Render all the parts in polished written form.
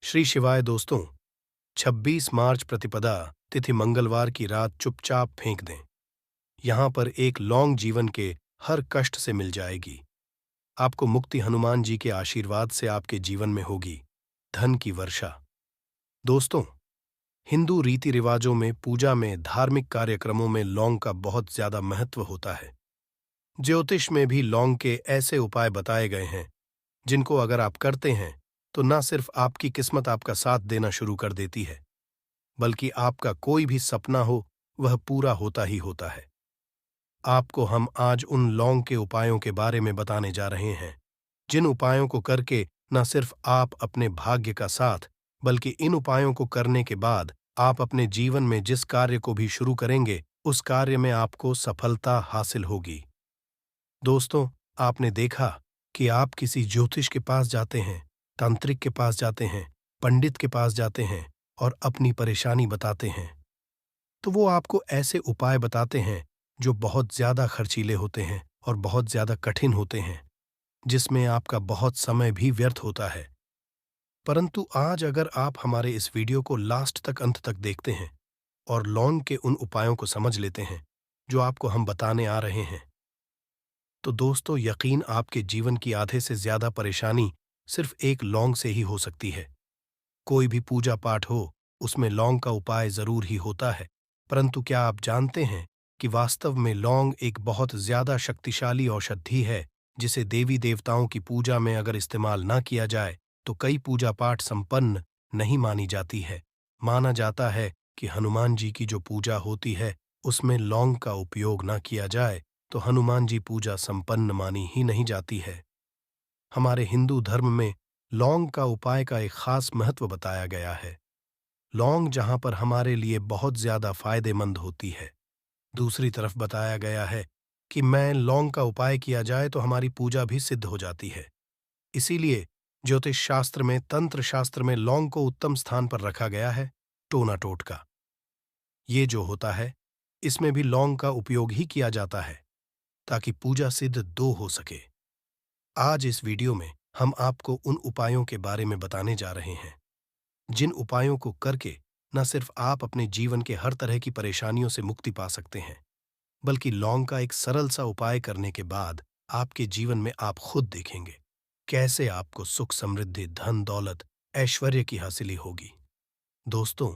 श्री शिवाय दोस्तों। 26 मार्च प्रतिपदा तिथि मंगलवार की रात चुपचाप फेंक दें। यहां पर एक लौंग जीवन के हर कष्ट से मिल जाएगी। आपको मुक्ति हनुमान जी के आशीर्वाद से आपके जीवन में होगी धन की वर्षा। दोस्तों, हिंदू रीति रिवाजों में, पूजा में, धार्मिक कार्यक्रमों में लौंग का बहुत ज्यादा महत्व होता है। ज्योतिष में भी लौंग के ऐसे उपाय बताए गए हैं जिनको अगर आप करते हैं तो न सिर्फ आपकी किस्मत आपका साथ देना शुरू कर देती है, बल्कि आपका कोई भी सपना हो वह पूरा होता ही होता है। आपको हम आज उन लौंग के उपायों के बारे में बताने जा रहे हैं जिन उपायों को करके न सिर्फ आप अपने भाग्य का साथ, बल्कि इन उपायों को करने के बाद आप अपने जीवन में जिस कार्य को भी शुरू करेंगे उस कार्य में आपको सफलता हासिल होगी। दोस्तों, आपने देखा कि आप किसी ज्योतिष के पास जाते हैं, तांत्रिक के पास जाते हैं, पंडित के पास जाते हैं और अपनी परेशानी बताते हैं, तो वो आपको ऐसे उपाय बताते हैं जो बहुत ज्यादा खर्चीले होते हैं और बहुत ज्यादा कठिन होते हैं, जिसमें आपका बहुत समय भी व्यर्थ होता है। परंतु आज अगर आप हमारे इस वीडियो को लास्ट तक, अंत तक देखते हैं और लौंग के उन उपायों को समझ लेते हैं जो आपको हम बताने आ रहे हैं, तो दोस्तों यकीन आपके जीवन की आधे से ज्यादा परेशानी सिर्फ एक लौंग से ही हो सकती है। कोई भी पूजा पाठ हो उसमें लौंग का उपाय जरूर ही होता है, परंतु क्या आप जानते हैं कि वास्तव में लौंग एक बहुत ज्यादा शक्तिशाली औषधि है जिसे देवी देवताओं की पूजा में अगर इस्तेमाल ना किया जाए तो कई पूजा पाठ संपन्न नहीं मानी जाती है। माना जाता है कि हनुमान जी की जो पूजा होती है उसमें लौंग का उपयोग ना किया जाए तो हनुमान जी पूजा संपन्न मानी ही नहीं जाती है। हमारे हिंदू धर्म में लौंग का उपाय का एक खास महत्व बताया गया है। लौंग जहां पर हमारे लिए बहुत ज्यादा फायदेमंद होती है, दूसरी तरफ बताया गया है कि मैं लौंग का उपाय किया जाए तो हमारी पूजा भी सिद्ध हो जाती है। इसीलिए ज्योतिष शास्त्र में, तंत्र शास्त्र में लौंग को उत्तम स्थान पर रखा गया है। टोना टोटका ये जो होता है इसमें भी लौंग का उपयोग ही किया जाता है ताकि पूजा सिद्ध दो हो सके। आज इस वीडियो में हम आपको उन उपायों के बारे में बताने जा रहे हैं जिन उपायों को करके न सिर्फ आप अपने जीवन के हर तरह की परेशानियों से मुक्ति पा सकते हैं, बल्कि लौंग का एक सरल सा उपाय करने के बाद आपके जीवन में आप खुद देखेंगे कैसे आपको सुख, समृद्धि, धन, दौलत, ऐश्वर्य की हासिली होगी। दोस्तों,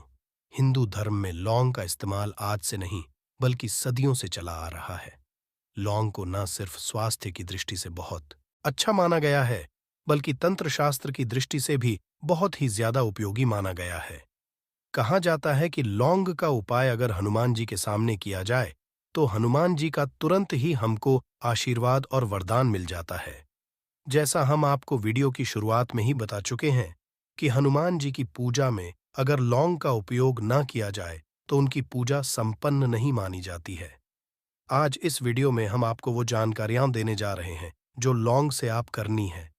हिंदू धर्म में लौंग का इस्तेमाल आज से नहीं बल्कि सदियों से चला आ रहा है। लौंग को न सिर्फ स्वास्थ्य की दृष्टि से बहुत अच्छा माना गया है, बल्कि तंत्र शास्त्र की दृष्टि से भी बहुत ही ज्यादा उपयोगी माना गया है। कहा जाता है कि लौंग का उपाय अगर हनुमान जी के सामने किया जाए तो हनुमान जी का तुरंत ही हमको आशीर्वाद और वरदान मिल जाता है। जैसा हम आपको वीडियो की शुरुआत में ही बता चुके हैं कि हनुमान जी की पूजा में अगर लौंग का उपयोग न किया जाए तो उनकी पूजा संपन्न नहीं मानी जाती है। आज इस वीडियो में हम आपको वो जानकारियां देने जा रहे हैं जो लौंग से आप करनी है।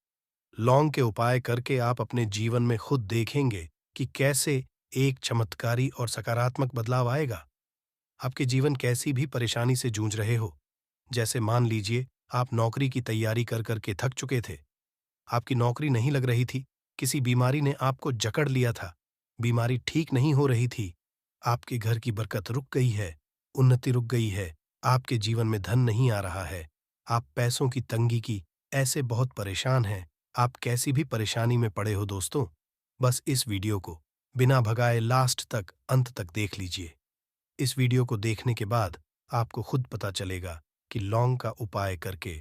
लौंग के उपाय करके आप अपने जीवन में खुद देखेंगे कि कैसे एक चमत्कारी और सकारात्मक बदलाव आएगा। आपके जीवन कैसी भी परेशानी से जूझ रहे हो, जैसे मान लीजिए आप नौकरी की तैयारी कर करके थक चुके थे, आपकी नौकरी नहीं लग रही थी, किसी बीमारी ने आपको जकड़ लिया था, बीमारी ठीक नहीं हो रही थी, आपके घर की बरकत रुक गई है, उन्नति रुक गई है, आपके जीवन में धन नहीं आ रहा है, आप पैसों की तंगी की ऐसे बहुत परेशान हैं, आप कैसी भी परेशानी में पड़े हो दोस्तों, बस इस वीडियो को बिना भगाए लास्ट तक, अंत तक देख लीजिए। इस वीडियो को देखने के बाद आपको खुद पता चलेगा कि लौंग का उपाय करके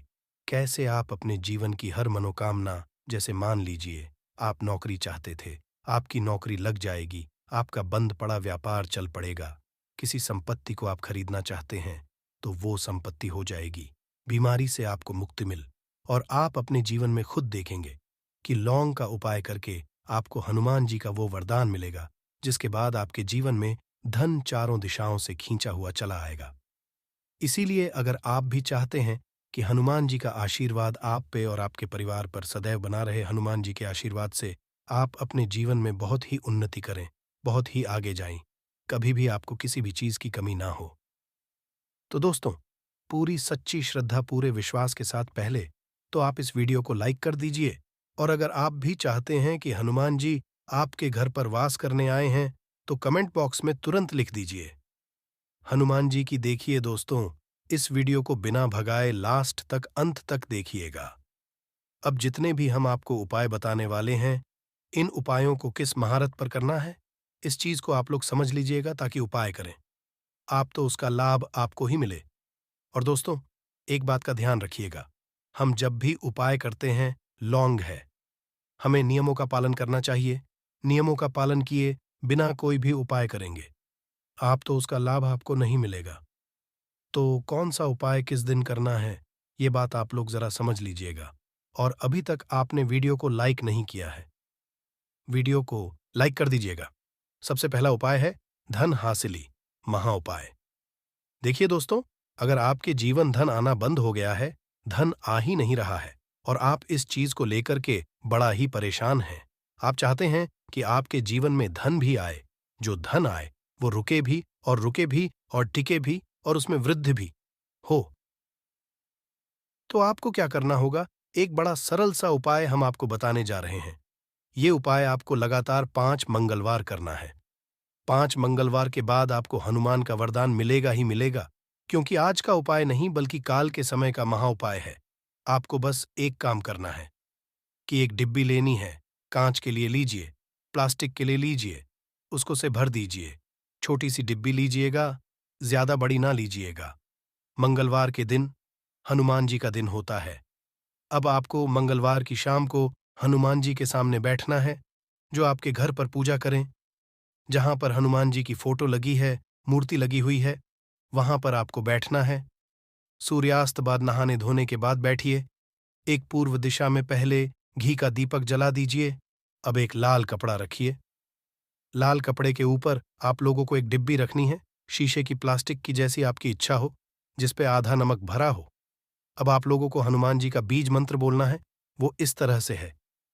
कैसे आप अपने जीवन की हर मनोकामना, जैसे मान लीजिए आप नौकरी चाहते थे, आपकी नौकरी लग जाएगी, आपका बंद पड़ा व्यापार चल पड़ेगा, किसी संपत्ति को आप खरीदना चाहते हैं तो वो संपत्ति हो जाएगी, बीमारी से आपको मुक्ति मिल, और आप अपने जीवन में खुद देखेंगे कि लौंग का उपाय करके आपको हनुमान जी का वो वरदान मिलेगा जिसके बाद आपके जीवन में धन चारों दिशाओं से खींचा हुआ चला आएगा। इसीलिए अगर आप भी चाहते हैं कि हनुमान जी का आशीर्वाद आप पे और आपके परिवार पर सदैव बना रहे, हनुमान जी के आशीर्वाद से आप अपने जीवन में बहुत ही उन्नति करें, बहुत ही आगे जाएं, कभी भी आपको किसी भी चीज की कमी ना हो, तो दोस्तों पूरी सच्ची श्रद्धा, पूरे विश्वास के साथ पहले तो आप इस वीडियो को लाइक कर दीजिए, और अगर आप भी चाहते हैं कि हनुमान जी आपके घर पर वास करने आए हैं तो कमेंट बॉक्स में तुरंत लिख दीजिए। हनुमान जी की देखिए दोस्तों, इस वीडियो को बिना भगाए लास्ट तक अंत तक देखिएगा। अब जितने भी हम आपको उपाय बताने वाले हैं, इन उपायों को किस महारत पर करना है, इस चीज को आप लोग समझ लीजिएगा ताकि उपाय करें। आप तो उसका लाभ आपको ही मिले। और दोस्तों, एक बात का ध्यान रखिएगा, हम जब भी उपाय करते हैं, लॉन्ग है, हमें नियमों का पालन करना चाहिए। नियमों का पालन किए बिना कोई भी उपाय करेंगे, आप तो उसका लाभ आपको नहीं मिलेगा। तो कौन सा उपाय किस दिन करना है, ये बात आप लोग जरा समझ लीजिएगा। और अभी तक आपने वीडियो को लाइक नहीं किया है, वीडियो को लाइक कर दीजिएगा। सबसे पहला उपाय है धन हासिली महा उपाय। देखिए दोस्तों, अगर आपके जीवन धन आना बंद हो गया है, धन आ ही नहीं रहा है और आप इस चीज को लेकर के बड़ा ही परेशान हैं, आप चाहते हैं कि आपके जीवन में धन भी आए, जो धन आए वो रुके भी और टिके भी और उसमें वृद्धि भी हो, तो आपको क्या करना होगा? एक बड़ा सरल सा उपाय हम आपको बताने जा रहे हैं। ये उपाय आपको लगातार 5 मंगलवार करना है। 5 मंगलवार के बाद आपको हनुमान का वरदान मिलेगा ही मिलेगा, क्योंकि आज का उपाय नहीं बल्कि काल के समय का महा उपाय है। आपको बस एक काम करना है कि एक डिब्बी लेनी है, कांच के लिए लीजिए, प्लास्टिक के लिए लीजिए, उसको से भर दीजिए। छोटी सी डिब्बी लीजिएगा, ज्यादा बड़ी ना लीजिएगा। मंगलवार के दिन हनुमान जी का दिन होता है। अब आपको मंगलवार की शाम को हनुमान जी के सामने बैठना है, जो आपके घर पर पूजा करें, जहां पर हनुमान जी की फोटो लगी है, मूर्ति लगी हुई है, वहां पर आपको बैठना है। सूर्यास्त बाद नहाने धोने के बाद बैठिए। एक पूर्व दिशा में पहले घी का दीपक जला दीजिए। अब एक लाल कपड़ा रखिए। लाल कपड़े के ऊपर आप लोगों को एक डिब्बी रखनी है, शीशे की, प्लास्टिक की, जैसी आपकी इच्छा हो, जिसपे आधा नमक भरा हो। अब आप लोगों को हनुमान जी का बीज मंत्र बोलना है। वो इस तरह से है,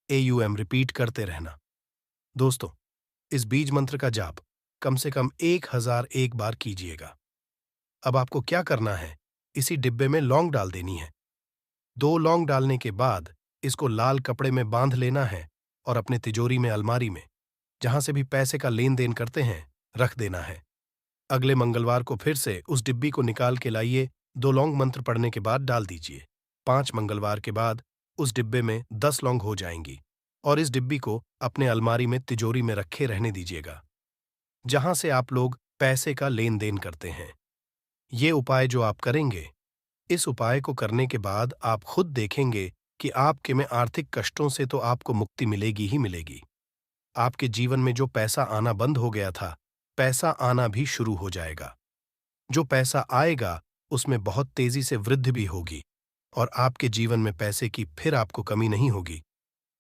AUM रिपीट करते रहना। दोस्तों, इस बीज मंत्र का जाप कम से कम 1001 बार कीजिएगा। अब आपको क्या करना है, इसी डिब्बे में लौंग डाल देनी है। 2 लौंग डालने के बाद इसको लाल कपड़े में बांध लेना है और अपने तिजोरी में, अलमारी में, जहां से भी पैसे का लेन देन करते हैं, रख देना है। अगले मंगलवार को फिर से उस डिब्बी को निकाल के लाइए। 2 लौंग मंत्र पढ़ने के बाद डाल दीजिए। 5 मंगलवार के बाद उस डिब्बे में 10 लौंग हो जाएंगी और इस डिब्बी को अपने अलमारी में, तिजोरी में रखे रहने दीजिएगा, जहां से आप लोग पैसे का लेन देन करते हैं। ये उपाय जो आप करेंगे, इस उपाय को करने के बाद आप खुद देखेंगे कि आपके में आर्थिक कष्टों से तो आपको मुक्ति मिलेगी ही मिलेगी। आपके जीवन में जो पैसा आना बंद हो गया था, पैसा आना भी शुरू हो जाएगा। जो पैसा आएगा उसमें बहुत तेजी से वृद्धि भी होगी और आपके जीवन में पैसे की फिर आपको कमी नहीं होगी,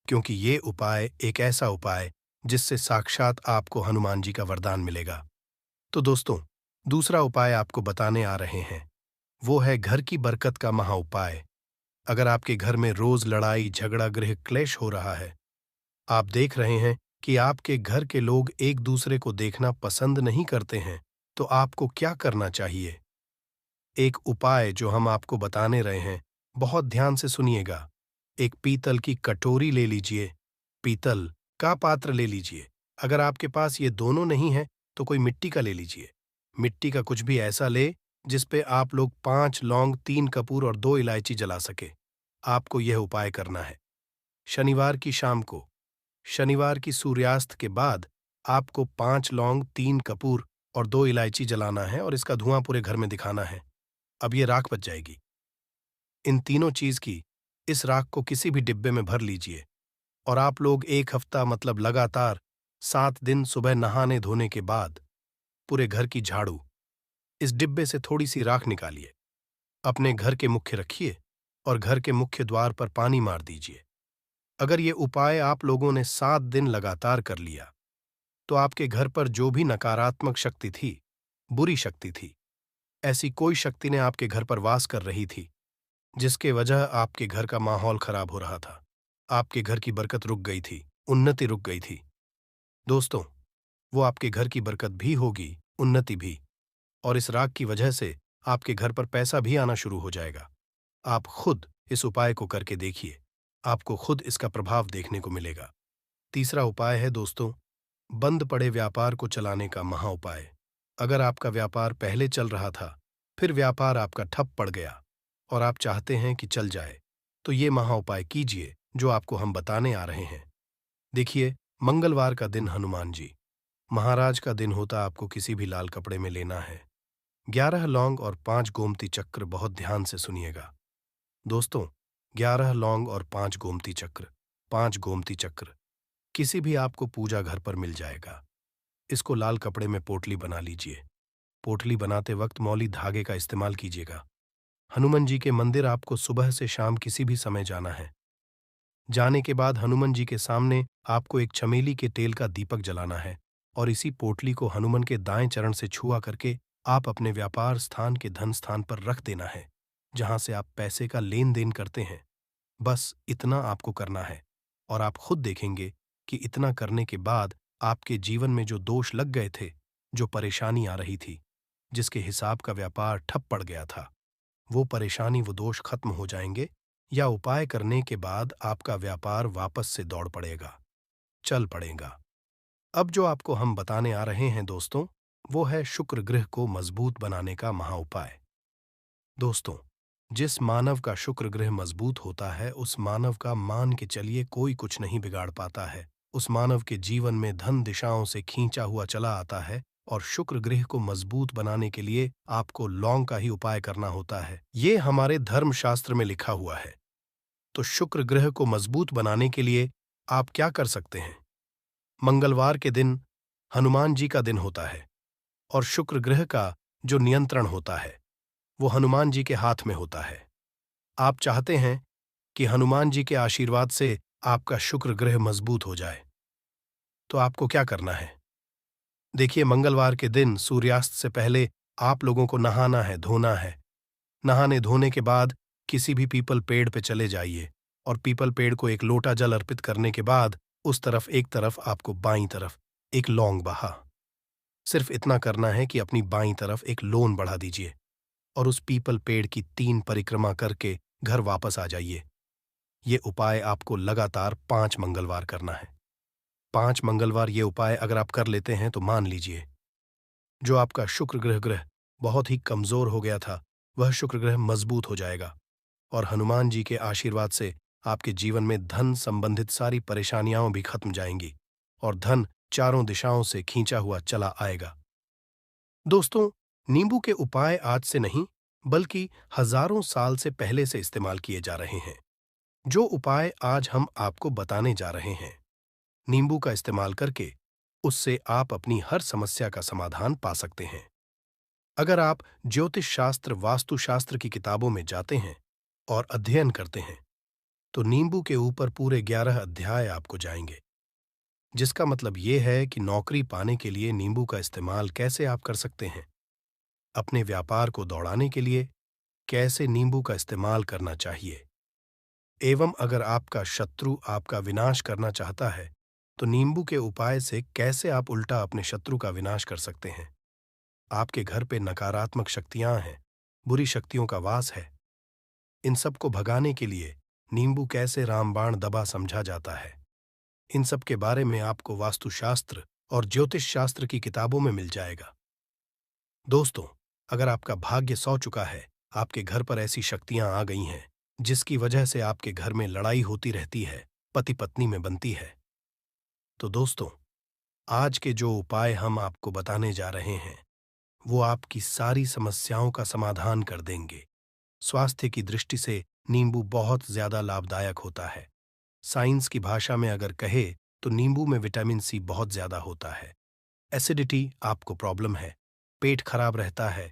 क्योंकि ये उपाय एक ऐसा उपाय जिससे साक्षात आपको हनुमान जी का वरदान मिलेगा। तो दोस्तों, दूसरा उपाय आपको बताने आ रहे हैं, वो है घर की बरकत का महा उपाय। अगर आपके घर में रोज लड़ाई झगड़ा गृह क्लेश हो रहा है, आप देख रहे हैं कि आपके घर के लोग एक दूसरे को देखना पसंद नहीं करते हैं, तो आपको क्या करना चाहिए? एक उपाय जो हम आपको बताने रहे हैं, बहुत ध्यान से सुनिएगा। एक पीतल की कटोरी ले लीजिए, पीतल का पात्र ले लीजिए। अगर आपके पास ये दोनों नहीं है तो कोई मिट्टी का ले लीजिए। मिट्टी का कुछ भी ऐसा ले जिस पे आप लोग 5 लौंग, 3 कपूर और 2 इलायची जला सके। आपको यह उपाय करना है। शनिवार की शाम को, शनिवार की सूर्यास्त के बाद आपको 5 लौंग, 3 कपूर और 2 इलायची जलाना है और इसका धुआं पूरे घर में दिखाना है। अब ये राख बच जाएगी। इन तीनों चीज की, इस राख को किसी भी डिब्बे में भर लीजिए और आप लोग 1 हफ्ता, मतलब लगातार 7 दिन, सुबह नहाने धोने के बाद पूरे घर की झाड़ू, इस डिब्बे से थोड़ी सी राख निकालिए, अपने घर के मुख्य रखिए और घर के मुख्य द्वार पर पानी मार दीजिए। अगर ये उपाय आप लोगों ने 7 दिन लगातार कर लिया, तो आपके घर पर जो भी नकारात्मक शक्ति थी, बुरी शक्ति थी, ऐसी कोई शक्ति ने आपके घर पर वास कर रही थी, जिसके वजह आपके घर का माहौल खराब हो रहा था, आपके घर की बरकत रुक गई थी, उन्नति रुक गई थी, दोस्तों, वो आपके घर की बरकत भी होगी, उन्नति भी, और इस राग की वजह से आपके घर पर पैसा भी आना शुरू हो जाएगा। आप खुद इस उपाय को करके देखिए, आपको खुद इसका प्रभाव देखने को मिलेगा। तीसरा उपाय है दोस्तों, बंद पड़े व्यापार को चलाने का महा उपाय। अगर आपका व्यापार पहले चल रहा था, फिर व्यापार आपका ठप पड़ गया और आप चाहते हैं कि चल जाए, तो ये महा उपाय कीजिए जो आपको हम बताने आ रहे हैं। देखिए, मंगलवार का दिन हनुमान जी महाराज का दिन होता, आपको किसी भी लाल कपड़े में लेना है 11 लौंग और 5 गोमती चक्र। बहुत ध्यान से सुनिएगा दोस्तों, 11 लौंग और 5 गोमती चक्र किसी भी आपको पूजा घर पर मिल जाएगा। इसको लाल कपड़े में पोटली बना लीजिए। पोटली बनाते वक्त मौली धागे का इस्तेमाल कीजिएगा। हनुमान जी के मंदिर आपको सुबह से शाम किसी भी समय जाना है। जाने के बाद हनुमान जी के सामने आपको एक चमेली के तेल का दीपक जलाना है और इसी पोटली को हनुमान के दाएं चरण से छुआ करके आप अपने व्यापार स्थान के धन स्थान पर रख देना है, जहां से आप पैसे का लेन देन करते हैं। बस इतना आपको करना है और आप खुद देखेंगे कि इतना करने के बाद आपके जीवन में जो दोष लग गए थे, जो परेशानी आ रही थी, जिसके हिसाब का व्यापार ठप पड़ गया था, वो परेशानी, वो दोष खत्म हो जाएंगे या उपाय करने के बाद आपका व्यापार वापस से दौड़ पड़ेगा, चल पड़ेगा। अब जो आपको हम बताने आ रहे हैं दोस्तों, वो है शुक्र ग्रह को मजबूत बनाने का महा उपाय। दोस्तों, जिस मानव का शुक्र ग्रह मजबूत होता है, उस मानव का मान के चलिए कोई कुछ नहीं बिगाड़ पाता है। उस मानव के जीवन में धन दिशाओं से खींचा हुआ चला आता है और शुक्र ग्रह को मजबूत बनाने के लिए आपको लौंग का ही उपाय करना होता है। ये हमारे धर्मशास्त्र में लिखा हुआ है। तो शुक्र ग्रह को मजबूत बनाने के लिए आप क्या कर सकते हैं? मंगलवार के दिन हनुमान जी का दिन होता है और शुक्र ग्रह का जो नियंत्रण होता है, वो हनुमान जी के हाथ में होता है। आप चाहते हैं कि हनुमान जी के आशीर्वाद से आपका शुक्र ग्रह मजबूत हो जाए, तो आपको क्या करना है? देखिए, मंगलवार के दिन सूर्यास्त से पहले आप लोगों को नहाना है, धोना है। नहाने धोने के बाद किसी भी पीपल पेड़ पे चले जाइए और पीपल पेड़ को एक लोटा जल अर्पित करने के बाद उस तरफ, एक तरफ आपको बाईं तरफ एक लौंग बहा। सिर्फ इतना करना है कि अपनी बाईं तरफ एक लोन बढ़ा दीजिए और उस पीपल पेड़ की 3 परिक्रमा करके घर वापस आ जाइए। ये उपाय आपको लगातार 5 मंगलवार करना है। 5 मंगलवार ये उपाय अगर आप कर लेते हैं तो मान लीजिए, जो आपका शुक्र ग्रह बहुत ही कमजोर हो गया था, वह शुक्र ग्रह मजबूत हो जाएगा और हनुमान जी के आशीर्वाद से आपके जीवन में धन संबंधित सारी परेशानियां भी खत्म जाएंगी और धन चारों दिशाओं से खींचा हुआ चला आएगा। दोस्तों, नींबू के उपाय आज से नहीं, बल्कि हजारों साल से पहले से इस्तेमाल किए जा रहे हैं। जो उपाय आज हम आपको बताने जा रहे हैं, नींबू का इस्तेमाल करके उससे आप अपनी हर समस्या का समाधान पा सकते हैं। अगर आप ज्योतिष शास्त्र, वास्तुशास्त्र की किताबों में जाते हैं और अध्ययन करते हैं, तो नींबू के ऊपर पूरे 11 अध्याय आपको जाएंगे, जिसका मतलब ये है कि नौकरी पाने के लिए नींबू का इस्तेमाल कैसे आप कर सकते हैं, अपने व्यापार को दौड़ाने के लिए कैसे नींबू का इस्तेमाल करना चाहिए, एवं अगर आपका शत्रु आपका विनाश करना चाहता है, तो नींबू के उपाय से कैसे आप उल्टा अपने शत्रु का विनाश कर सकते हैं। आपके घर पे नकारात्मक शक्तियां हैं, बुरी शक्तियों का वास है, इन सब को भगाने के लिए नींबू कैसे रामबाण दबा समझा जाता है, इन सब के बारे में आपको वास्तुशास्त्र और ज्योतिष शास्त्र की किताबों में मिल जाएगा। दोस्तों, अगर आपका भाग्य सौ चुका है, आपके घर पर ऐसी शक्तियां आ गई हैं जिसकी वजह से आपके घर में लड़ाई होती रहती है, पति पत्नी में बनती है, तो दोस्तों, आज के जो उपाय हम आपको बताने जा रहे हैं, वो आपकी सारी समस्याओं का समाधान कर देंगे। स्वास्थ्य की दृष्टि से नींबू बहुत ज्यादा लाभदायक होता है। साइंस की भाषा में अगर कहे तो नींबू में विटामिन सी बहुत ज्यादा होता है। एसिडिटी आपको प्रॉब्लम है, पेट खराब रहता है,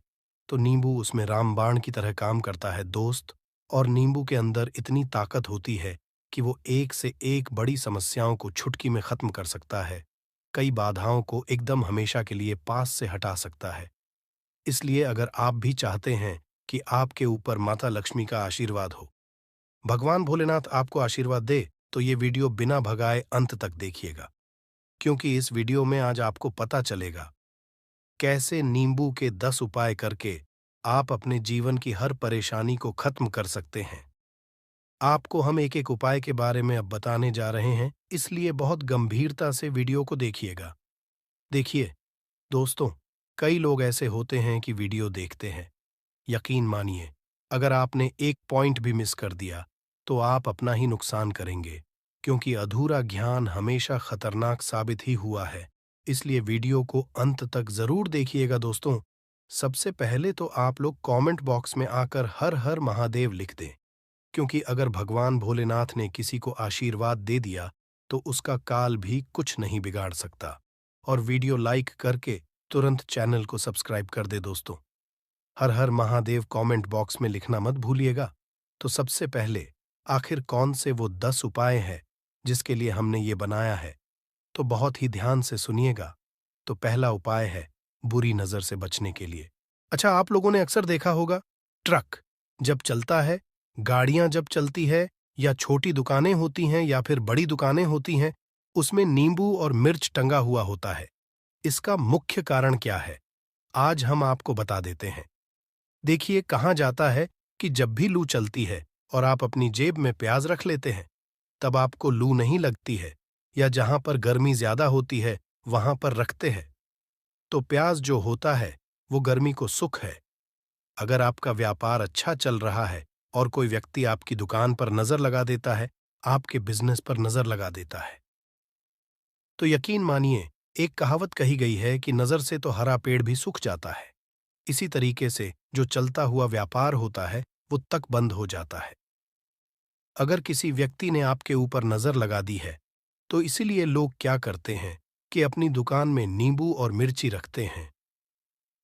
तो नींबू उसमें रामबाण की तरह काम करता है दोस्त। और नींबू के अंदर इतनी ताकत होती है कि वो एक से एक बड़ी समस्याओं को चुटकी में खत्म कर सकता है, कई बाधाओं को एकदम हमेशा के लिए पास से हटा सकता है। इसलिए अगर आप भी चाहते हैं कि आपके ऊपर माता लक्ष्मी का आशीर्वाद हो, भगवान भोलेनाथ आपको आशीर्वाद दे, तो ये वीडियो बिना भगाए अंत तक देखिएगा, क्योंकि इस वीडियो में आज आपको पता चलेगा कैसे नींबू के 10 उपाय करके आप अपने जीवन की हर परेशानी को खत्म कर सकते हैं। आपको हम एक एक उपाय के बारे में अब बताने जा रहे हैं, इसलिए बहुत गंभीरता से वीडियो को देखिएगा। देखिए दोस्तों, कई लोग ऐसे होते हैं कि वीडियो देखते हैं। यकीन मानिए, अगर आपने एक पॉइंट भी मिस कर दिया तो आप अपना ही नुकसान करेंगे, क्योंकि अधूरा ज्ञान हमेशा खतरनाक साबित ही हुआ है। इसलिए वीडियो को अंत तक जरूर देखिएगा दोस्तों। सबसे पहले तो आप लोग कमेंट बॉक्स में आकर हर हर महादेव लिख दें, क्योंकि अगर भगवान भोलेनाथ ने किसी को आशीर्वाद दे दिया तो उसका काल भी कुछ नहीं बिगाड़ सकता। और वीडियो लाइक करके तुरंत चैनल को सब्सक्राइब कर दे दोस्तों। हर हर महादेव कमेंट बॉक्स में लिखना मत भूलिएगा। तो सबसे पहले, आखिर कौन से वो 10 उपाय हैं जिसके लिए हमने ये बनाया है, तो बहुत ही ध्यान से सुनिएगा। तो पहला उपाय है बुरी नजर से बचने के लिए। अच्छा, आप लोगों ने अक्सर देखा होगा, ट्रक जब चलता है, गाड़ियां जब चलती है, या छोटी दुकानें होती हैं या फिर बड़ी दुकानें होती हैं, उसमें नींबू और मिर्च टंगा हुआ होता है। इसका मुख्य कारण क्या है, आज हम आपको बता देते हैं। देखिए, कहा जाता है कि जब भी लू चलती है और आप अपनी जेब में प्याज रख लेते हैं, तब आपको लू नहीं लगती है, या जहां पर गर्मी ज्यादा होती है वहां पर रखते हैं, तो प्याज जो होता है वो गर्मी को सुख है। अगर आपका व्यापार अच्छा चल रहा है और कोई व्यक्ति आपकी दुकान पर नजर लगा देता है, आपके बिजनेस पर नजर लगा देता है, तो यकीन मानिए, एक कहावत कही गई है कि नजर से तो हरा पेड़ भी सूख जाता है। इसी तरीके से जो चलता हुआ व्यापार होता है वो तक बंद हो जाता है। अगर किसी व्यक्ति ने आपके ऊपर नजर लगा दी है, तो इसीलिए लोग क्या करते हैं कि अपनी दुकान में नींबू और मिर्ची रखते हैं।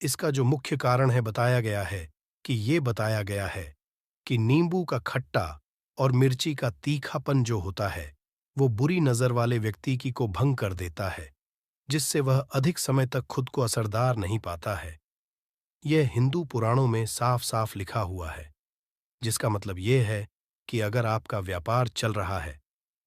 इसका जो मुख्य कारण है बताया गया है कि ये बताया गया है कि नींबू का खट्टा और मिर्ची का तीखापन जो होता है वो बुरी नजर वाले व्यक्ति की को भंग कर देता है, जिससे वह अधिक समय तक खुद को असरदार नहीं पाता है। यह हिंदू पुराणों में साफ साफ लिखा हुआ है, जिसका मतलब यह है कि अगर आपका व्यापार चल रहा है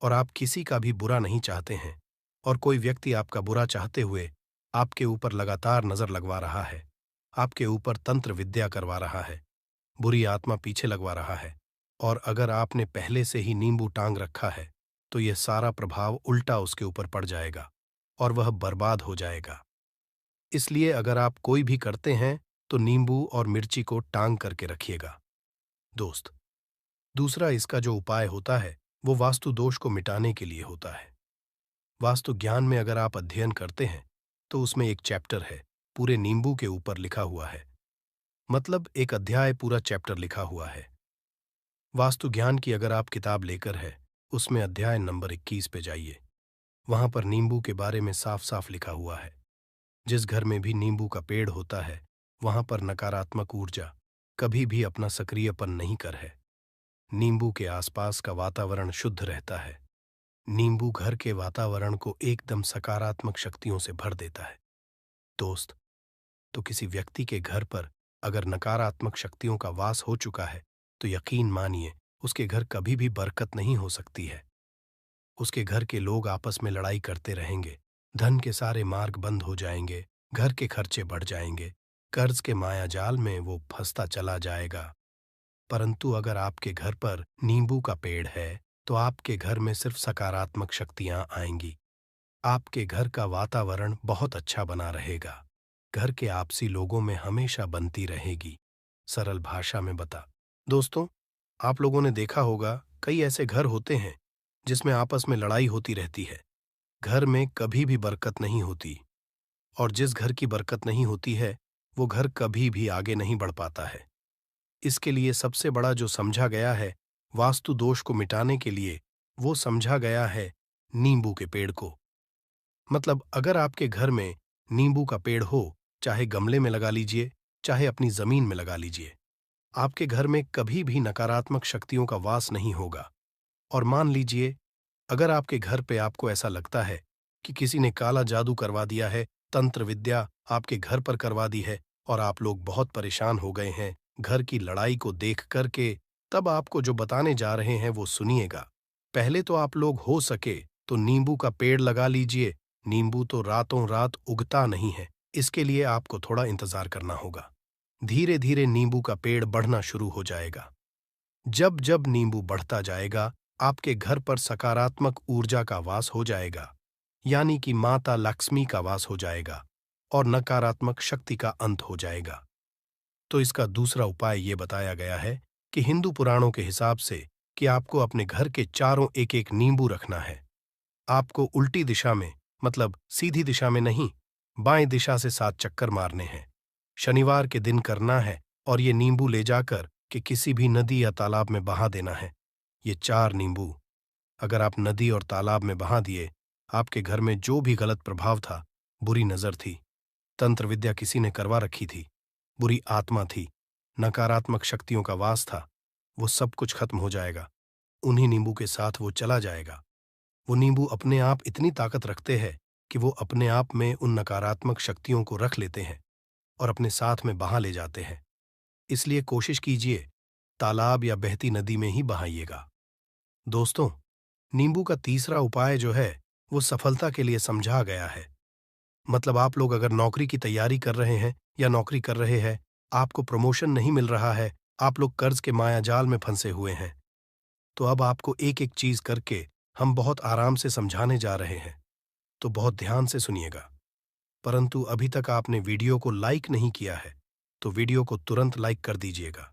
और आप किसी का भी बुरा नहीं चाहते हैं, और कोई व्यक्ति आपका बुरा चाहते हुए आपके ऊपर लगातार नजर लगवा रहा है, आपके ऊपर तंत्र विद्या करवा रहा है, बुरी आत्मा पीछे लगवा रहा है, और अगर आपने पहले से ही नींबू टांग रखा है, तो यह सारा प्रभाव उल्टा उसके ऊपर पड़ जाएगा और वह बर्बाद हो जाएगा। इसलिए अगर आप कोई भी करते हैं तो नींबू और मिर्ची को टांग करके रखिएगा दोस्त। दूसरा इसका जो उपाय होता है वो वास्तु दोष को मिटाने के लिए होता है। वास्तु ज्ञान में अगर आप अध्ययन करते हैं तो उसमें एक चैप्टर है, पूरे नींबू के ऊपर लिखा हुआ है, मतलब एक अध्याय पूरा चैप्टर लिखा हुआ है। वास्तु ज्ञान की अगर आप किताब लेकर है, उसमें अध्याय नंबर 21 पे जाइए। वहां पर नींबू के बारे में साफ साफ लिखा हुआ है। जिस घर में भी नींबू का पेड़ होता है, वहां पर नकारात्मक ऊर्जा कभी भी अपना सक्रियपन नहीं कर है। नींबू के आसपास का वातावरण शुद्ध रहता है। नींबू घर के वातावरण को एकदम सकारात्मक शक्तियों से भर देता है दोस्त। तो किसी व्यक्ति के घर पर अगर नकारात्मक शक्तियों का वास हो चुका है, तो यकीन मानिए उसके घर कभी भी बरकत नहीं हो सकती है। उसके घर के लोग आपस में लड़ाई करते रहेंगे, धन के सारे मार्ग बंद हो जाएंगे, घर के खर्चे बढ़ जाएंगे, कर्ज के माया जाल में वो फंसता चला जाएगा। परंतु अगर आपके घर पर नींबू का पेड़ है, तो आपके घर में सिर्फ सकारात्मक शक्तियां आएंगी। आपके घर का वातावरण बहुत अच्छा बना रहेगा। घर के आपसी लोगों में हमेशा बनती रहेगी। सरल भाषा में बता दोस्तों, आप लोगों ने देखा होगा, कई ऐसे घर होते हैं जिसमें आपस में लड़ाई होती रहती है। घर में कभी भी बरकत नहीं होती, और जिस घर की बरकत नहीं होती है वो घर कभी भी आगे नहीं बढ़ पाता है। इसके लिए सबसे बड़ा जो समझा गया है वास्तु दोष को मिटाने के लिए, वो समझा गया है नींबू के पेड़ को। मतलब अगर आपके घर में नींबू का पेड़ हो, चाहे गमले में लगा लीजिए, चाहे अपनी जमीन में लगा लीजिए, आपके घर में कभी भी नकारात्मक शक्तियों का वास नहीं होगा। और मान लीजिए, अगर आपके घर पे आपको ऐसा लगता है कि किसी ने काला जादू करवा दिया है, तंत्र विद्या आपके घर पर करवा दी है, और आप लोग बहुत परेशान हो गए हैं घर की लड़ाई को देख करके, तब आपको जो बताने जा रहे हैं वो सुनिएगा। पहले तो आप लोग हो सके तो नींबू का पेड़ लगा लीजिए। नींबू तो रातों रात उगता नहीं है, इसके लिए आपको थोड़ा इंतजार करना होगा। धीरे धीरे नींबू का पेड़ बढ़ना शुरू हो जाएगा। जब जब नींबू बढ़ता जाएगा, आपके घर पर सकारात्मक ऊर्जा का वास हो जाएगा, यानी कि माता लक्ष्मी का वास हो जाएगा और नकारात्मक शक्ति का अंत हो जाएगा। तो इसका दूसरा उपाय ये बताया गया है कि हिंदू पुराणों के हिसाब से कि आपको अपने घर के चारों एक एक नींबू रखना है। आपको उल्टी दिशा में, मतलब सीधी दिशा में नहीं, बाएं दिशा से 7 चक्कर मारने हैं। शनिवार के दिन करना है और ये नींबू ले जाकर कि किसी भी नदी या तालाब में बहा देना है। ये 4 नींबू अगर आप नदी और तालाब में बहा दिए, आपके घर में जो भी गलत प्रभाव था, बुरी नजर थी, तंत्र विद्या किसी ने करवा रखी थी, बुरी आत्मा थी, नकारात्मक शक्तियों का वास था, वो सब कुछ खत्म हो जाएगा। उन्हीं नींबू के साथ वो चला जाएगा। वो नींबू अपने आप इतनी ताकत रखते हैं कि वो अपने आप में उन नकारात्मक शक्तियों को रख लेते हैं और अपने साथ में बहा ले जाते हैं। इसलिए कोशिश कीजिए तालाब या बहती नदी में ही बहाइएगा। दोस्तों, नींबू का तीसरा उपाय जो है वो सफलता के लिए समझा गया है। मतलब आप लोग अगर नौकरी की तैयारी कर रहे हैं या नौकरी कर रहे हैं, आपको प्रमोशन नहीं मिल रहा है, आप लोग कर्ज के मायाजाल में फंसे हुए हैं, तो अब आपको एक एक चीज करके हम बहुत आराम से समझाने जा रहे हैं, तो बहुत ध्यान से सुनिएगा। परंतु अभी तक आपने वीडियो को लाइक नहीं किया है, तो वीडियो को तुरंत लाइक कर दीजिएगा।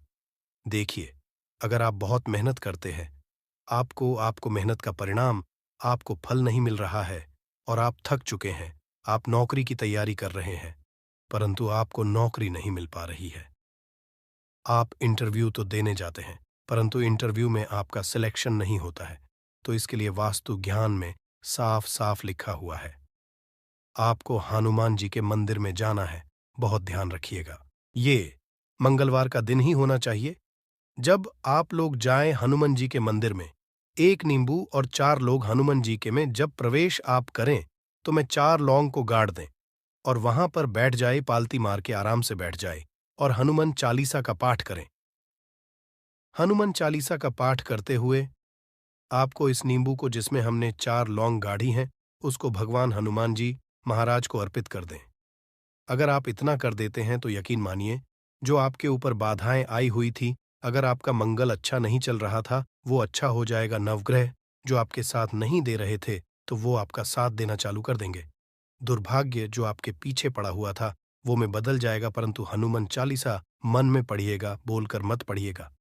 देखिए, अगर आप बहुत मेहनत करते हैं, आपको आपको मेहनत का परिणाम, आपको फल नहीं मिल रहा है और आप थक चुके हैं, आप नौकरी की तैयारी कर रहे हैं, परंतु आपको नौकरी नहीं मिल पा रही है। आप इंटरव्यू तो देने जाते हैं, परंतु इंटरव्यू में आपका सिलेक्शन नहीं होता है, तो इसके लिए वास्तु ज्ञान में साफ साफ लिखा हुआ है, आपको हनुमान जी के मंदिर में जाना है। बहुत ध्यान रखिएगा, ये मंगलवार का दिन ही होना चाहिए। जब आप लोग जाएं हनुमान जी के मंदिर में, 1 नींबू और 4 लोग हनुमान जी के में जब प्रवेश आप करें, तो मैं 4 लौंग को गाड़ दें और वहां पर बैठ जाए, पालती मार के आराम से बैठ जाए और हनुमान चालीसा का पाठ करें। हनुमान चालीसा का पाठ करते हुए आपको इस नींबू को, जिसमें हमने 4 लौंग गाढ़ी हैं, उसको भगवान हनुमान जी महाराज को अर्पित कर दें। अगर आप इतना कर देते हैं तो यकीन मानिए, जो आपके ऊपर बाधाएं आई हुई थी, अगर आपका मंगल अच्छा नहीं चल रहा था, वो अच्छा हो जाएगा। नवग्रह जो आपके साथ नहीं दे रहे थे, तो वो आपका साथ देना चालू कर देंगे। दुर्भाग्य जो आपके पीछे पड़ा हुआ था, वो में बदल जाएगा। परंतु हनुमान चालीसा मन में पढ़िएगा, बोलकर मत पढ़िएगा।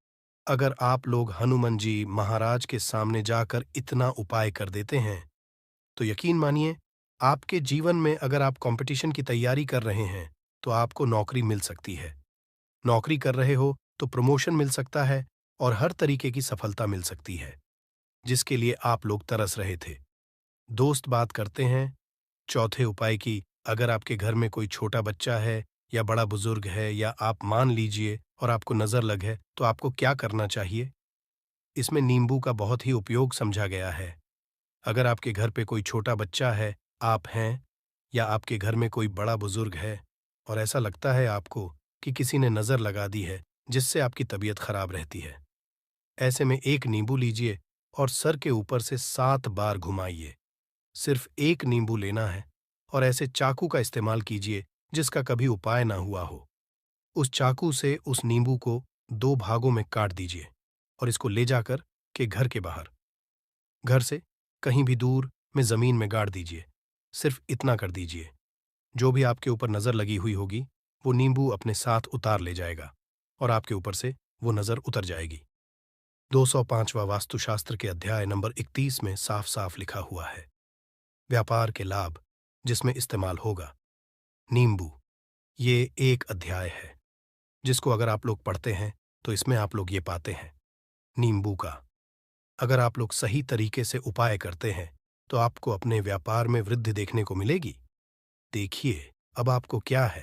अगर आप लोग हनुमान जी महाराज के सामने जाकर इतना उपाय कर देते हैं, तो यकीन मानिए, आपके जीवन में अगर आप कंपटीशन की तैयारी कर रहे हैं, तो आपको नौकरी मिल सकती है। नौकरी कर रहे हो तो प्रमोशन मिल सकता है और हर तरीके की सफलता मिल सकती है, जिसके लिए आप लोग तरस रहे थे। दोस्त बात करते हैं चौथे उपाय की। अगर आपके घर में कोई छोटा बच्चा है या बड़ा बुजुर्ग है, या आप मान लीजिए और आपको नजर लग है, तो आपको क्या करना चाहिए? इसमें नींबू का बहुत ही उपयोग समझा गया है। अगर आपके घर पे कोई छोटा बच्चा है, आप हैं, या आपके घर में कोई बड़ा बुजुर्ग है और ऐसा लगता है आपको कि किसी ने नजर लगा दी है, जिससे आपकी तबीयत खराब रहती है, ऐसे में 1 नींबू लीजिए और सर के ऊपर से 7 बार घुमाइए। सिर्फ 1 नींबू लेना है और ऐसे चाकू का इस्तेमाल कीजिए जिसका कभी उपाय ना हुआ हो। उस चाकू से उस नींबू को 2 भागों में काट दीजिए और इसको ले जाकर के घर के बाहर, घर से कहीं भी दूर में जमीन में गाड़ दीजिए। सिर्फ इतना कर दीजिए, जो भी आपके ऊपर नजर लगी हुई होगी, वो नींबू अपने साथ उतार ले जाएगा और आपके ऊपर से वो नजर उतर जाएगी। 205वां वास्तुशास्त्र के अध्याय नंबर 31 में साफ साफ लिखा हुआ है, व्यापार के लाभ जिसमें इस्तेमाल होगा नींबू। ये एक अध्याय है जिसको अगर आप लोग पढ़ते हैं, तो इसमें आप लोग ये पाते हैं नींबू का अगर आप लोग सही तरीके से उपाय करते हैं, तो आपको अपने व्यापार में वृद्धि देखने को मिलेगी। देखिए, अब आपको क्या है।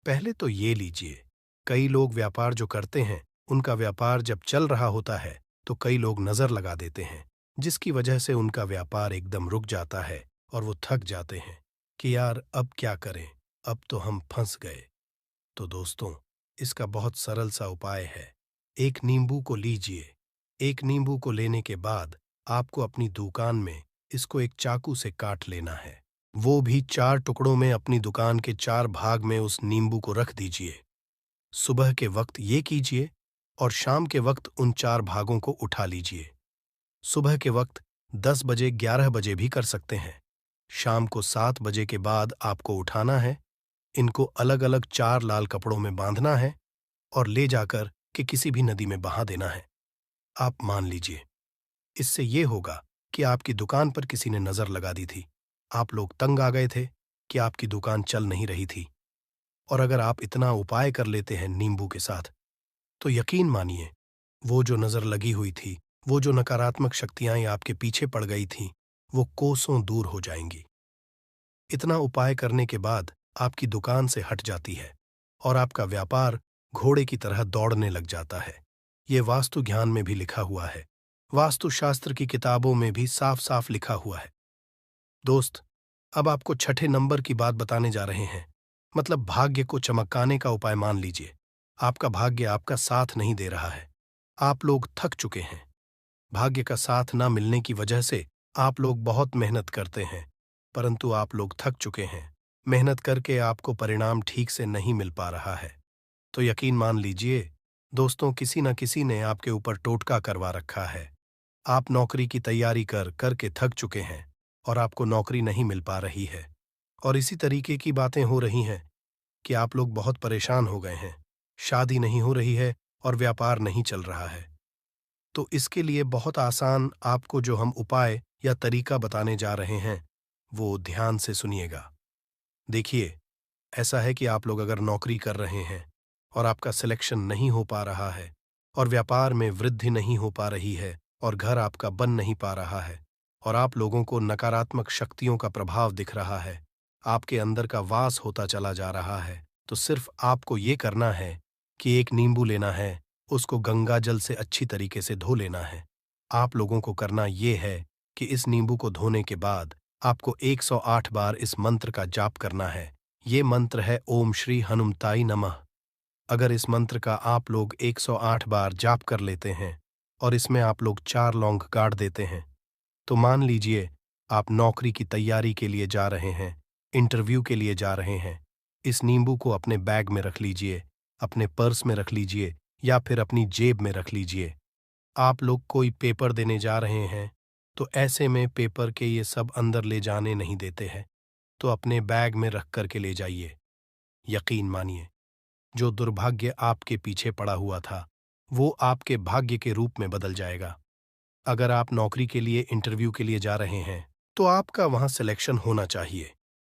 पहले तो ये लीजिए, कई लोग व्यापार जो करते हैं, उनका व्यापार जब चल रहा होता है, तो कई लोग नजर लगा देते हैं, जिसकी वजह से उनका व्यापार एकदम रुक जाता है और वो थक जाते हैं कि यार अब क्या करें, अब तो हम फंस गए। तो दोस्तों, इसका बहुत सरल सा उपाय है। 1 नींबू को लीजिए। 1 नींबू को लेने के बाद आपको अपनी दुकान में इसको एक चाकू से काट लेना है। वो भी 4 टुकड़ों में अपनी दुकान के 4 भाग में उस नींबू को रख दीजिए। सुबह के वक्त ये कीजिए और शाम के वक्त उन 4 भागों को उठा लीजिए। सुबह के वक्त 10 बजे 11 बजे भी कर सकते हैं। शाम को 7 बजे के बाद आपको उठाना है। इनको अलग अलग 4 लाल कपड़ों में बांधना है और ले जाकर के किसी भी नदी में बहा देना है। आप मान लीजिए, इससे ये होगा कि आपकी दुकान पर किसी ने नजर लगा दी थी। आप लोग तंग आ गए थे कि आपकी दुकान चल नहीं रही थी। और अगर आप इतना उपाय कर लेते हैं नींबू के साथ, तो यकीन मानिए, वो जो नजर लगी हुई थी, वो जो नकारात्मक शक्तियां आपके पीछे पड़ गई थीं, वो कोसों दूर हो जाएंगी। इतना उपाय करने के बाद आपकी दुकान से हट जाती है और आपका व्यापार घोड़े की तरह दौड़ने लग जाता है। ये वास्तु ज्ञान में भी लिखा हुआ है, वास्तुशास्त्र की किताबों में भी साफ साफ लिखा हुआ है। दोस्त, अब आपको छठे नंबर की बात बताने जा रहे हैं, मतलब भाग्य को चमकाने का उपाय। मान लीजिए, आपका भाग्य आपका साथ नहीं दे रहा है। आप लोग थक चुके हैं। भाग्य का साथ ना मिलने की वजह से आप लोग बहुत मेहनत करते हैं, परंतु आप लोग थक चुके हैं। मेहनत करके आपको परिणाम ठीक से नहीं मिल पा रहा है। तो यकीन मान लीजिए दोस्तों, किसी न किसी ने आपके ऊपर टोटका करवा रखा है। आप नौकरी की तैयारी कर करके थक चुके हैं और आपको नौकरी नहीं मिल पा रही है। और इसी तरीके की बातें हो रही हैं कि आप लोग बहुत परेशान हो गए हैं। शादी नहीं हो रही है और व्यापार नहीं चल रहा है। तो इसके लिए बहुत आसान आपको जो हम उपाय या तरीका बताने जा रहे हैं, वो ध्यान से सुनिएगा। देखिए, ऐसा है कि आप लोग अगर नौकरी कर रहे हैं और आपका सिलेक्शन नहीं हो पा रहा है और व्यापार में वृद्धि नहीं हो पा रही है और घर आपका बन नहीं पा रहा है और आप लोगों को नकारात्मक शक्तियों का प्रभाव दिख रहा है, आपके अंदर का वास होता चला जा रहा है, तो सिर्फ आपको ये करना है कि एक नींबू लेना है, उसको गंगा जल से अच्छी तरीके से धो लेना है। आप लोगों को करना ये है कि इस नींबू को धोने के बाद आपको 108 बार इस मंत्र का जाप करना है। ये मंत्र है ओम श्री हनुमताई नमः। अगर इस मंत्र का आप लोग 108 बार जाप कर लेते हैं और इसमें आप लोग 4 लौंग गाड़ देते हैं, तो मान लीजिए आप नौकरी की तैयारी के लिए जा रहे हैं, इंटरव्यू के लिए जा रहे हैं। इस नींबू को अपने बैग में रख लीजिए, अपने पर्स में रख लीजिए या फिर अपनी जेब में रख लीजिए। आप लोग कोई पेपर देने जा रहे हैं, तो ऐसे में पेपर के ये सब अंदर ले जाने नहीं देते हैं, तो अपने बैग में रख कर के ले जाइए। यकीन मानिए, जो दुर्भाग्य आपके पीछे पड़ा हुआ था, वो आपके भाग्य के रूप में बदल जाएगा। अगर आप नौकरी के लिए इंटरव्यू के लिए जा रहे हैं, तो आपका वहां सिलेक्शन होना चाहिए।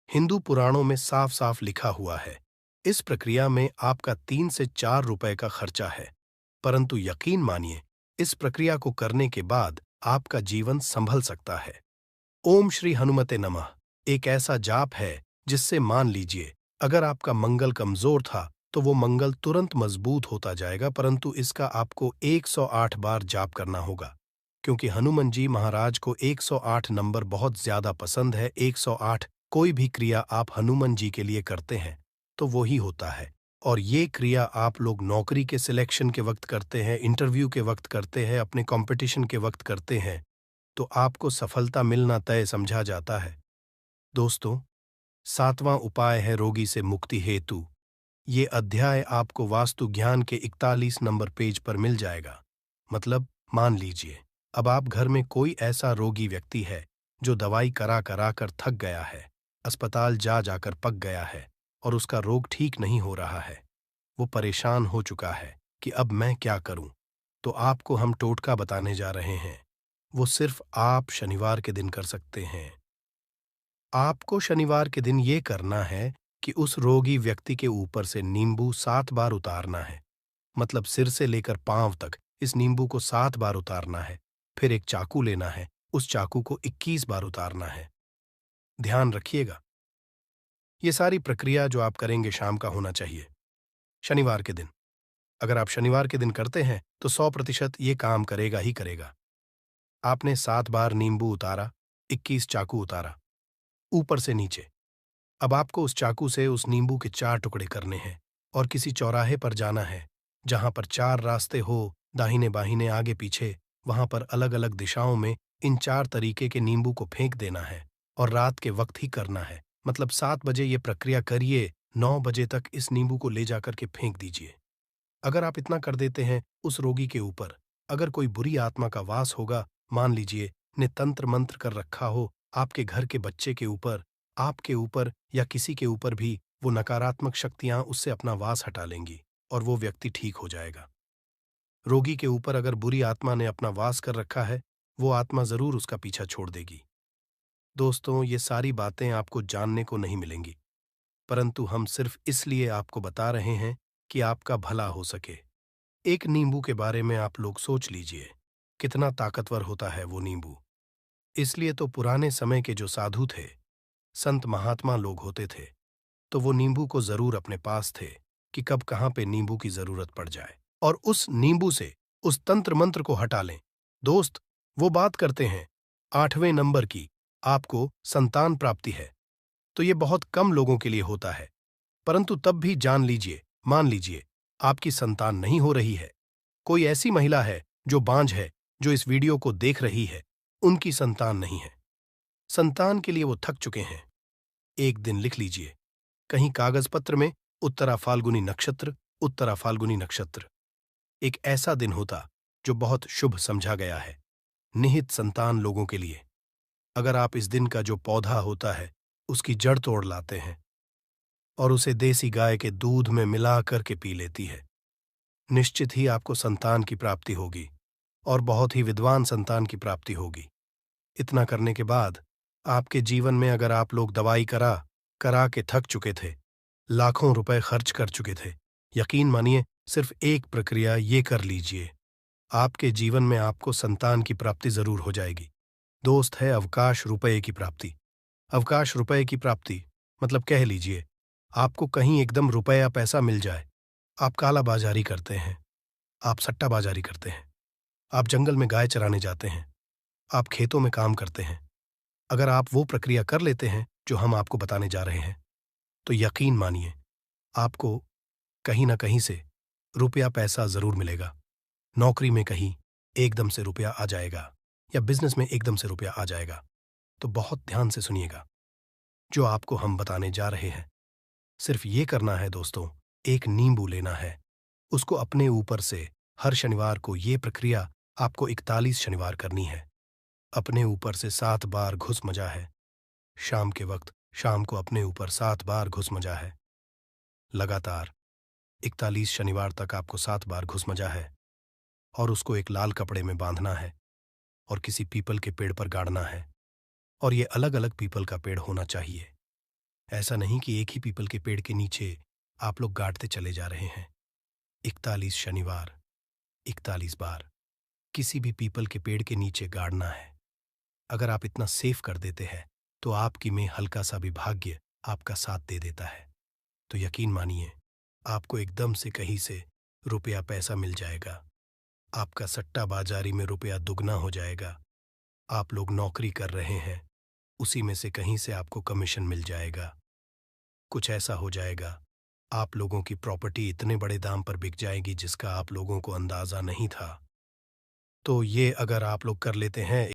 हिंदू पुराणों में साफ साफ लिखा हुआ है। इस प्रक्रिया में आपका 3 से 4 रुपए का खर्चा है, परंतु यकीन मानिए, इस प्रक्रिया को करने के बाद आपका जीवन संभल सकता है। ओम श्री हनुमते नमः एक ऐसा जाप है जिससे मान लीजिए अगर आपका मंगल कमजोर था तो वो मंगल तुरंत मजबूत होता जाएगा, परंतु इसका आपको 108 बार जाप करना होगा, क्योंकि हनुमान जी महाराज को 108 नंबर बहुत ज्यादा पसंद है। 108 कोई भी क्रिया आप हनुमान जी के लिए करते हैं तो वो ही होता है। और ये क्रिया आप लोग नौकरी के सिलेक्शन के वक्त करते हैं, इंटरव्यू के वक्त करते हैं, अपने कंपटीशन के वक्त करते हैं, तो आपको सफलता मिलना तय समझा जाता है। दोस्तों, 7वां उपाय है रोगी से मुक्ति हेतु। ये अध्याय आपको वास्तु ज्ञान के 41 नंबर पेज पर मिल जाएगा। मतलब मान लीजिए अब आप घर में कोई ऐसा रोगी व्यक्ति है जो दवाई करा करा कर थक गया है, अस्पताल जा जाकर पक गया है और उसका रोग ठीक नहीं हो रहा है। वो परेशान हो चुका है कि अब मैं क्या करूं। तो आपको हम टोटका बताने जा रहे हैं। वो सिर्फ आप शनिवार के दिन कर सकते हैं। आपको शनिवार के दिन ये करना है कि उस रोगी व्यक्ति के ऊपर से नींबू 7 बार उतारना है। मतलब सिर से लेकर पांव तक इस नींबू को 7 बार उतारना है। फिर एक चाकू लेना है, उस चाकू को 21 बार उतारना है। ध्यान रखिएगा, ये सारी प्रक्रिया जो आप करेंगे शाम का होना चाहिए, शनिवार के दिन। अगर आप शनिवार के दिन करते हैं तो 100% ये काम करेगा ही करेगा। आपने 7 बार नींबू उतारा, 21 चाकू उतारा, ऊपर से नीचे। अब आपको उस चाकू से उस नींबू के 4 टुकड़े करने हैं और किसी चौराहे पर जाना है जहां पर 4 रास्ते हो, दाहिने बाहिने आगे पीछे। वहां पर अलग अलग दिशाओं में इन 4 तरीके के नींबू को फेंक देना है और रात के वक्त ही करना है। मतलब 7 बजे ये प्रक्रिया करिए, 9 बजे तक इस नींबू को ले जाकर के फेंक दीजिए। अगर आप इतना कर देते हैं उस रोगी के ऊपर, अगर कोई बुरी आत्मा का वास होगा, मान लीजिए ने तंत्र मंत्र कर रखा हो आपके घर के बच्चे के ऊपर, आपके ऊपर या किसी के ऊपर भी, वो नकारात्मक शक्तियां उससे अपना वास हटा लेंगी और वो व्यक्ति ठीक हो जाएगा। रोगी के ऊपर अगर बुरी आत्मा ने अपना वास कर रखा है, वो आत्मा जरूर उसका पीछा छोड़ देगी। दोस्तों, ये सारी बातें आपको जानने को नहीं मिलेंगी, परंतु हम सिर्फ इसलिए आपको बता रहे हैं कि आपका भला हो सके। एक नींबू के बारे में आप लोग सोच लीजिए, कितना ताकतवर होता है वो नींबू। इसलिए तो पुराने समय के जो साधु थे, संत महात्मा लोग होते थे, तो वो नींबू को जरूर अपने पास थे कि कब कहाँ पे नींबू की जरूरत पड़ जाए और उस नींबू से उस तंत्र मंत्र को हटा लें। दोस्त, वो बात करते हैं 8वें नंबर की, आपको संतान प्राप्ति है, तो ये बहुत कम लोगों के लिए होता है, परंतु तब भी जान लीजिए, मान लीजिए आपकी संतान नहीं हो रही है, कोई ऐसी महिला है जो बांझ है, जो इस वीडियो को देख रही है, उनकी संतान नहीं है, संतान के लिए वो थक चुके हैं, एक दिन लिख लीजिए कहीं कागज पत्र में, उत्तरा फाल्गुनी नक्षत्र, उत्तरा फाल्गुनी नक्षत्र। एक ऐसा दिन होता जो बहुत शुभ समझा गया है निहित संतान लोगों के लिए। अगर आप इस दिन का जो पौधा होता है उसकी जड़ तोड़ लाते हैं और उसे देसी गाय के दूध में मिला करके पी लेती है, निश्चित ही आपको संतान की प्राप्ति होगी और बहुत ही विद्वान संतान की प्राप्ति होगी। इतना करने के बाद आपके जीवन में अगर आप लोग दवाई करा करा के थक चुके थे, लाखों रुपए खर्च कर चुके थे, यकीन मानिए सिर्फ एक प्रक्रिया ये कर लीजिए, आपके जीवन में आपको संतान की प्राप्ति जरूर हो जाएगी। दोस्त, है अवकाश रुपये की प्राप्ति। अवकाश रुपये की प्राप्ति मतलब कह लीजिए आपको कहीं एकदम रुपया पैसा मिल जाए। आप काला बाजारी करते हैं, आप सट्टा बाजारी करते हैं, आप जंगल में गाय चराने जाते हैं, आप खेतों में काम करते हैं। अगर आप वो प्रक्रिया कर लेते हैं जो हम आपको बताने जा रहे हैं, तो यकीन मानिए आपको कहीं ना कहीं से रुपया पैसा जरूर मिलेगा। नौकरी में कहीं एकदम से रुपया आ जाएगा या बिजनेस में एकदम से रुपया आ जाएगा। तो बहुत ध्यान से सुनिएगा जो आपको हम बताने जा रहे हैं। सिर्फ ये करना है दोस्तों, एक नींबू लेना है, उसको अपने ऊपर से हर शनिवार को ये प्रक्रिया आपको 41 शनिवार करनी है। अपने ऊपर से 7 बार घुस मजा है, शाम के वक्त शाम को अपने ऊपर 7 बार घुस मजा है। लगातार 41 शनिवार तक आपको 7 बार घुस मजा है और उसको एक लाल कपड़े में बांधना है और किसी पीपल के पेड़ पर गाड़ना है। और ये अलग अलग पीपल का पेड़ होना चाहिए, ऐसा नहीं कि एक ही पीपल के पेड़ के नीचे आप लोग गाड़ते चले जा रहे हैं। 41 शनिवार 41 बार किसी भी पीपल के पेड़ के नीचे गाड़ना है। अगर आप इतना सेफ कर देते हैं तो आपकी में हल्का सा भी भाग्य आपका साथ दे देता है, तो यकीन मानिए आपको एकदम से कहीं से रुपया पैसा मिल जाएगा। आपका सट्टा बाजारी में रुपया दुगना हो जाएगा। आप लोग नौकरी कर रहे हैं, उसी में से कहीं से आपको कमीशन मिल जाएगा। कुछ ऐसा हो जाएगा, आप लोगों की प्रॉपर्टी इतने बड़े दाम पर बिक जाएगी जिसका आप लोगों को अंदाजा नहीं था। तो ये अगर आप लोग कर लेते हैं